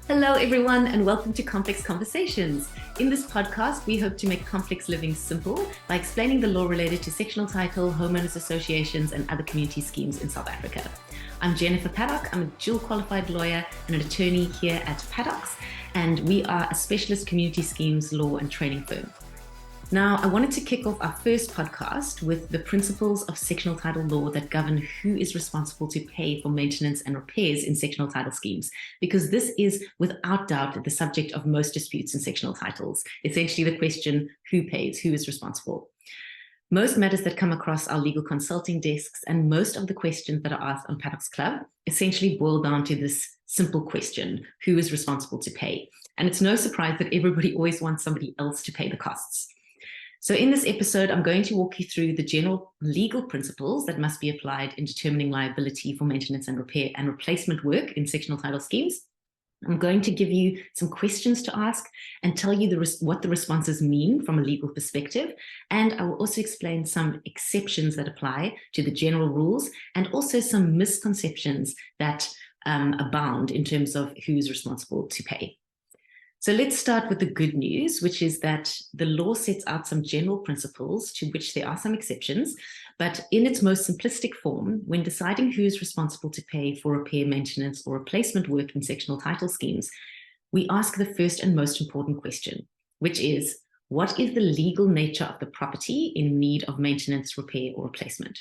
Hello, everyone, and welcome to Complex Conversations. In this podcast, we hope to make complex living simple by explaining the law related to sectional title, homeowners associations, and other community schemes in South Africa. I'm Jennifer Paddock. I'm a dual qualified lawyer and an attorney here at Paddocks, and we are a specialist community schemes law and training firm. Now, I wanted to kick off our first podcast with the principles of sectional title law that govern who is responsible to pay for maintenance and repairs in sectional title schemes, because this is without doubt the subject of most disputes in sectional titles. Essentially the question, who pays, who is responsible? Most matters that come across our legal consulting desks and most of the questions that are asked on Paddocks Club essentially boil down to this simple question, who is responsible to pay? And it's no surprise that everybody always wants somebody else to pay the costs. So in this episode, I'm going to walk you through the general legal principles that must be applied in determining liability for maintenance and repair and replacement work in sectional title schemes. I'm going to give you some questions to ask and tell you what the responses mean from a legal perspective. And I will also explain some exceptions that apply to the general rules and also some misconceptions that abound in terms of who's responsible to pay. So let's start with the good news, which is that the law sets out some general principles to which there are some exceptions, but in its most simplistic form, when deciding who is responsible to pay for repair, maintenance, or replacement work in sectional title schemes, we ask the first and most important question, which is, what is the legal nature of the property in need of maintenance, repair, or replacement?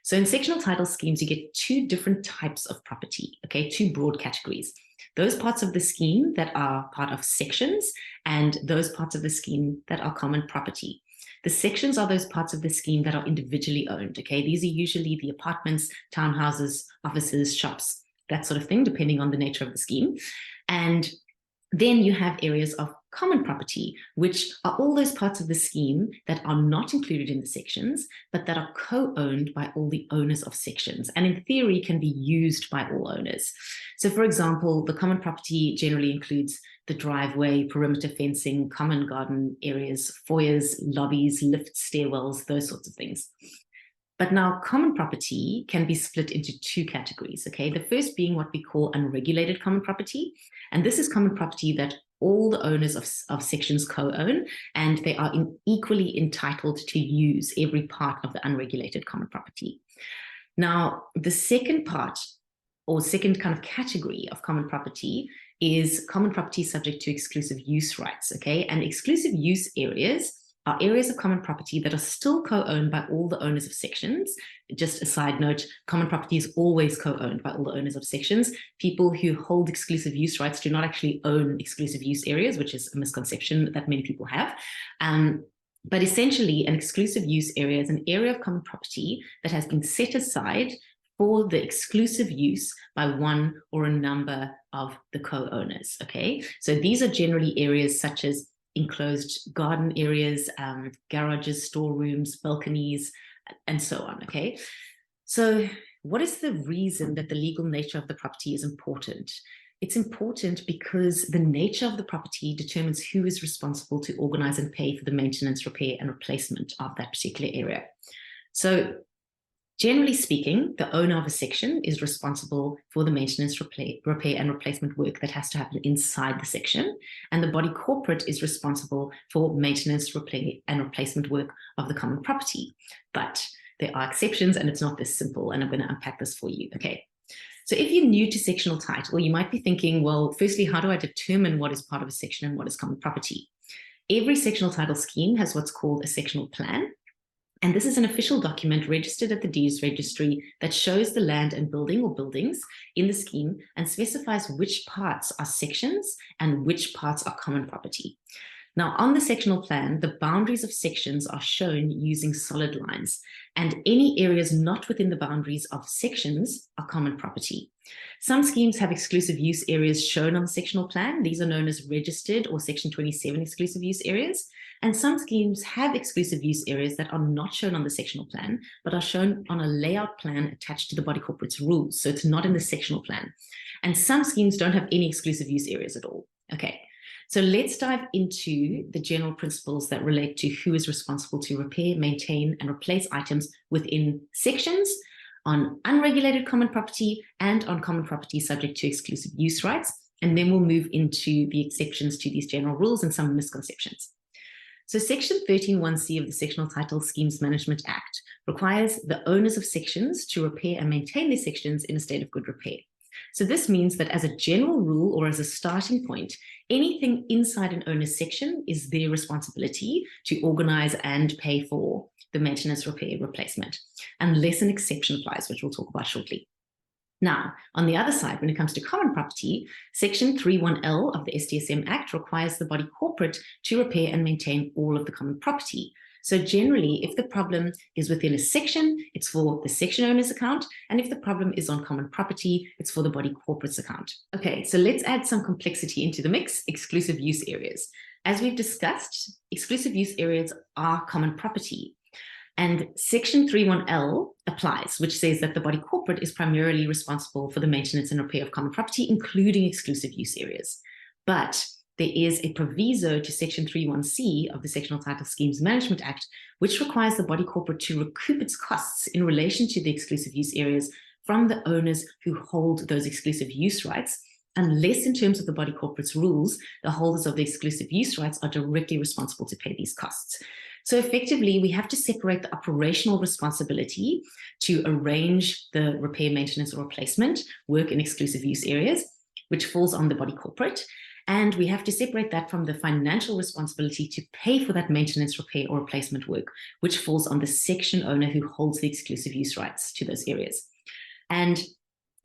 So in sectional title schemes, you get two different types of property, okay, two broad categories. Those parts of the scheme that are part of sections and those parts of the scheme that are common property. The sections are those parts of the scheme that are individually owned, okay? These are usually the apartments, townhouses, offices, shops, that sort of thing, depending on the nature of the scheme. And then you have areas of common property, which are all those parts of the scheme that are not included in the sections, but that are co-owned by all the owners of sections, and in theory can be used by all owners. So for example, the common property generally includes the driveway, perimeter fencing, common garden areas, foyers, lobbies, lifts, stairwells, those sorts of things. But now common property can be split into two categories, okay? The first being what we call unregulated common property. And this is common property that all the owners of sections co-own, and they are equally entitled to use every part of the unregulated common property. Now, the second part, or second kind of category of common property is common property subject to exclusive use rights, okay? And exclusive use areas are areas of common property that are still co-owned by all the owners of sections. Just a side note, common property is always co-owned by all the owners of sections. People who hold exclusive use rights do not actually own exclusive use areas, which is a misconception that many people have. But essentially, an exclusive use area is an area of common property that has been set aside for the exclusive use by one or a number of the co-owners, okay? So these are generally areas such as enclosed garden areas, garages, storerooms, balconies, and so on, okay? So what is the reason that the legal nature of the property is important? It's important because the nature of the property determines who is responsible to organize and pay for the maintenance, repair, and replacement of that particular area. So generally speaking, the owner of a section is responsible for the maintenance, repair, and replacement work that has to happen inside the section, and the body corporate is responsible for maintenance, repair, and replacement work of the common property. But there are exceptions, and it's not this simple, and I'm going to unpack this for you, okay? So if you're new to sectional title, you might be thinking, well, firstly, how do I determine what is part of a section and what is common property? Every sectional title scheme has what's called a sectional plan. And this is an official document registered at the Deeds Registry that shows the land and building or buildings in the scheme and specifies which parts are sections and which parts are common property. Now, on the sectional plan, the boundaries of sections are shown using solid lines, and any areas not within the boundaries of sections are common property. Some schemes have exclusive use areas shown on the sectional plan. These are known as registered or Section 27 exclusive use areas. And some schemes have exclusive use areas that are not shown on the sectional plan, but are shown on a layout plan attached to the body corporate's rules. So it's not in the sectional plan. And some schemes don't have any exclusive use areas at all. Okay. So let's dive into the general principles that relate to who is responsible to repair, maintain, and replace items within sections, on unregulated common property, and on common property subject to exclusive use rights, and then we'll move into the exceptions to these general rules and some misconceptions. So Section 13(1)(c) of the Sectional Title Schemes Management Act requires the owners of sections to repair and maintain their sections in a state of good repair. So this means that as a general rule or as a starting point, anything inside an owner's section is their responsibility to organize and pay for the maintenance, repair, replacement, unless an exception applies, which we'll talk about shortly. Now, on the other side, when it comes to common property, Section 3(1)(l) of the STSM Act requires the body corporate to repair and maintain all of the common property. So generally, if the problem is within a section, it's for the section owner's account, and if the problem is on common property, it's for the body corporate's account. Okay, so let's add some complexity into the mix: exclusive use areas. As we've discussed, exclusive use areas are common property. And Section 3(1)(l) applies, which says that the body corporate is primarily responsible for the maintenance and repair of common property, including exclusive use areas. But there is a proviso to Section 3(1)(c) of the Sectional Title Schemes Management Act, which requires the body corporate to recoup its costs in relation to the exclusive use areas from the owners who hold those exclusive use rights, unless in terms of the body corporate's rules, the holders of the exclusive use rights are directly responsible to pay these costs. So effectively, we have to separate the operational responsibility to arrange the repair, maintenance, or replacement work in exclusive use areas, which falls on the body corporate. And we have to separate that from the financial responsibility to pay for that maintenance, repair, or replacement work, which falls on the section owner who holds the exclusive use rights to those areas. And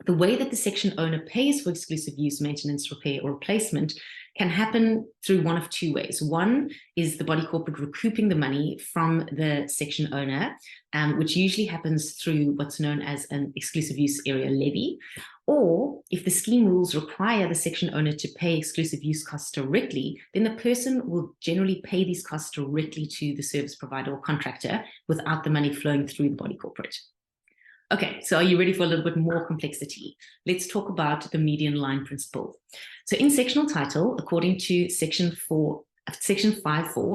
the way that the section owner pays for exclusive use, maintenance, repair, or replacement can happen through one of two ways. One is the body corporate recouping the money from the section owner, which usually happens through what's known as an exclusive use area levy. Or if the scheme rules require the section owner to pay exclusive use costs directly, then the person will generally pay these costs directly to the service provider or contractor without the money flowing through the body corporate. Okay, so are you ready for a little bit more complexity? Let's talk about the median line principle. So in sectional title, according to Section 5(4)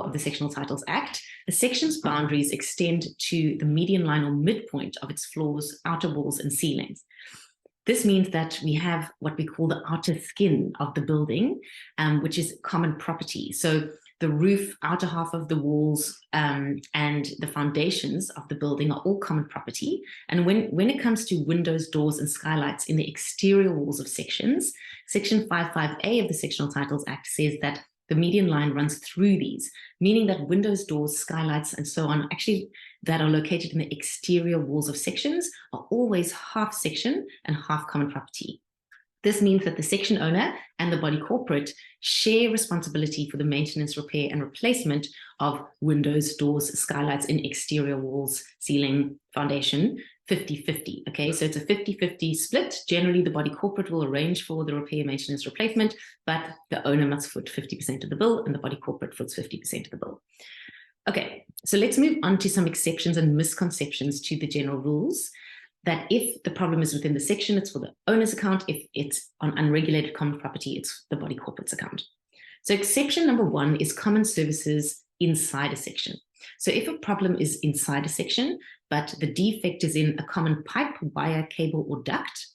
of the Sectional Titles Act, the section's boundaries extend to the median line or midpoint of its floors, outer walls, and ceilings. This means that we have what we call the outer skin of the building, which is common property. So the roof, outer half of the walls, and the foundations of the building are all common property. And when it comes to windows, doors, and skylights in the exterior walls of sections, Section 5(5)(a) of the Sectional Titles Act says that the median line runs through these, meaning that windows, doors, skylights, and so on, actually that are located in the exterior walls of sections are always half section and half common property. This means that the section owner and the body corporate share responsibility for the maintenance, repair, and replacement of windows, doors, skylights in exterior walls, ceiling, foundation, 50-50. Okay, so it's a 50-50 split. Generally, the body corporate will arrange for the repair, maintenance, replacement, but the owner must foot 50% of the bill and the body corporate foots 50% of the bill. Okay, so let's move on to some exceptions and misconceptions to the general rules. That if the problem is within the section, it's for the owner's account. If it's on unregulated common property, it's the body corporate's account. So exception number 1 is common services inside a section. So if a problem is inside a section, but the defect is in a common pipe, wire, cable, or duct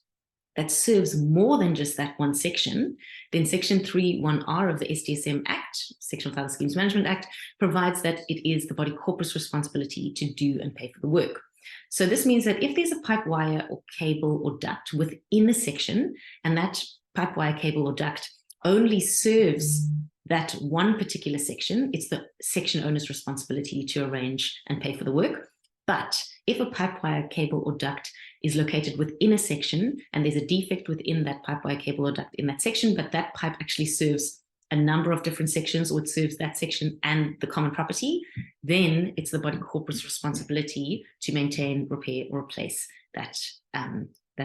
that serves more than just that one section, then Section 3(1)(r) of the STSM Act, Sectional Title Schemes Management Act, provides that it is the body corporate's responsibility to do and pay for the work. So this means that if there's a pipe, wire, or cable, or duct within a section, and that pipe, wire, cable, or duct only serves that one particular section, it's the section owner's responsibility to arrange and pay for the work. But if a pipe, wire, cable, or duct is located within a section, and there's a defect within that pipe, wire, cable, or duct in that section, but that pipe actually serves a number of different sections, or it serves that section and the common property, then it's the body corporate's responsibility to maintain, repair, or replace that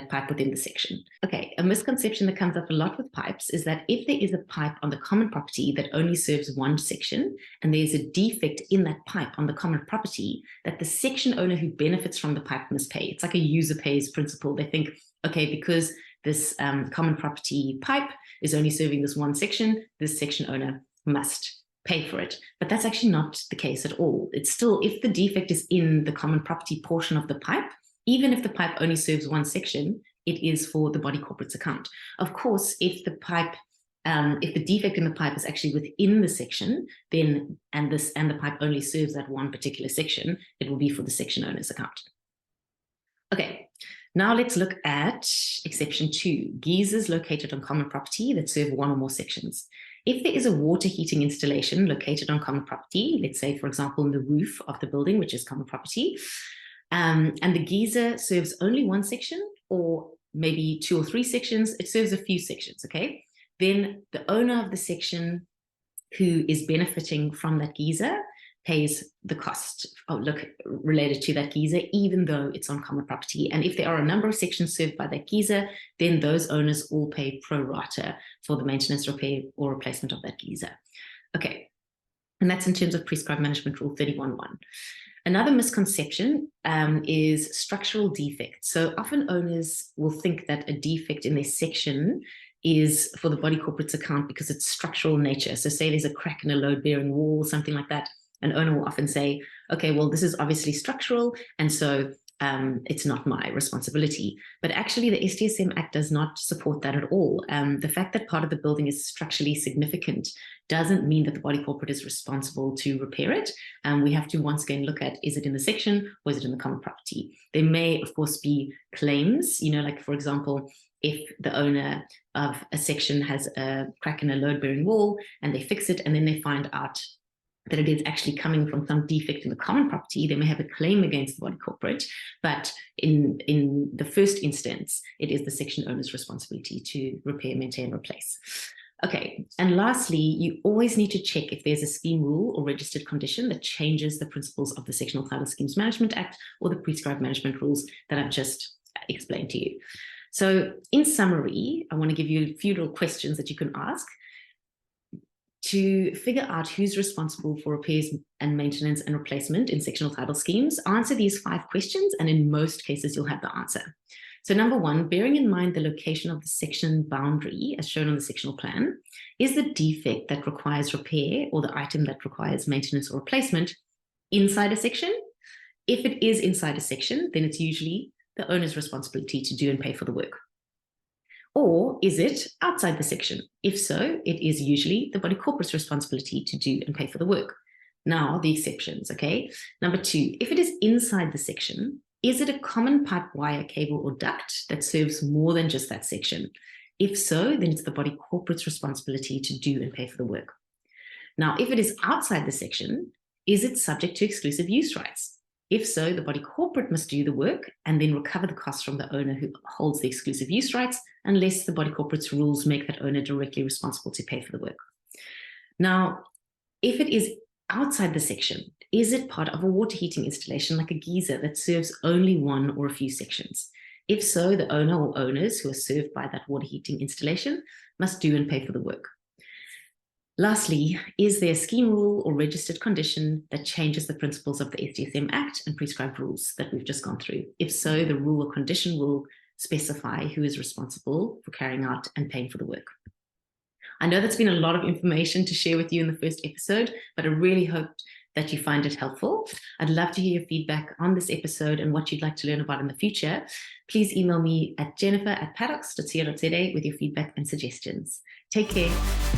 pipe within the section. Okay, a misconception that comes up a lot with pipes is that if there is a pipe on the common property that only serves one section, and there's a defect in that pipe on the common property, that the section owner who benefits from the pipe must pay. It's like a user pays principle. They think, okay, because this common property pipe is only serving this one section, this section owner must pay for it. But that's actually not the case at all. It's still, if the defect is in the common property portion of the pipe, even if the pipe only serves one section, it is for the body corporate's account. Of course, if the pipe If the defect in the pipe is actually within the section, then and the pipe only serves that one particular section, it will be for the section owner's account. Okay, now let's look at exception 2, geysers located on common property that serve one or more sections. If there is a water heating installation located on common property, let's say, for example, in the roof of the building, which is common property, and the geyser serves only one section, or maybe 2 or 3 sections, it serves a few sections, okay? Then the owner of the section who is benefiting from that geyser pays the cost related to that geyser, even though it's on common property. And if there are a number of sections served by that geyser, then those owners all pay pro rata for the maintenance, repair, or replacement of that geyser. Okay, and that's in terms of Prescribed Management Rule 31.1. Another misconception is structural defects. So often owners will think that a defect in their section is for the body corporate's account because it's structural nature. So say there's a crack in a load-bearing wall, something like that. An owner will often say, okay, well, this is obviously structural, and so it's not my responsibility. But actually, the STSM Act does not support that at all. The fact that part of the building is structurally significant doesn't mean that the body corporate is responsible to repair it. We have to once again look at, is it in the section or is it in the common property? There may, of course, be claims, like, for example, if the owner of a section has a crack in a load-bearing wall and they fix it and then they find out that it is actually coming from some defect in the common property, they may have a claim against the body corporate. But in the first instance, it is the section owner's responsibility to repair, maintain, replace. Okay, and lastly, you always need to check if there's a scheme rule or registered condition that changes the principles of the Sectional Title Schemes Management Act or the Prescribed Management Rules that I've just explained to you. So in summary, I want to give you a few little questions that you can ask to figure out who's responsible for repairs and maintenance and replacement in sectional title schemes. Answer these 5 questions, and in most cases, you'll have the answer. So number 1, bearing in mind the location of the section boundary as shown on the sectional plan, is the defect that requires repair or the item that requires maintenance or replacement inside a section? If it is inside a section, then it's usually the owner's responsibility to do and pay for the work. Or is it outside the section? If so, it is usually the body corporate's responsibility to do and pay for the work. Now, the exceptions, okay? Number 2, if it is inside the section, is it a common pipe, wire, cable, or duct that serves more than just that section? If so, then it's the body corporate's responsibility to do and pay for the work. Now, if it is outside the section, is it subject to exclusive use rights? If so, the body corporate must do the work and then recover the costs from the owner who holds the exclusive use rights, unless the body corporate's rules make that owner directly responsible to pay for the work. Now, if it is outside the section, is it part of a water heating installation like a geyser that serves only one or a few sections? If so, the owner or owners who are served by that water heating installation must do and pay for the work. Lastly, is there a scheme rule or registered condition that changes the principles of the STSM Act and prescribed rules that we've just gone through? If so, the rule or condition will specify who is responsible for carrying out and paying for the work. I know that's been a lot of information to share with you in the first episode, but I really hope that you find it helpful. I'd love to hear your feedback on this episode and what you'd like to learn about in the future. Please email me at jennifer@paddocks.co.za with your feedback and suggestions. Take care.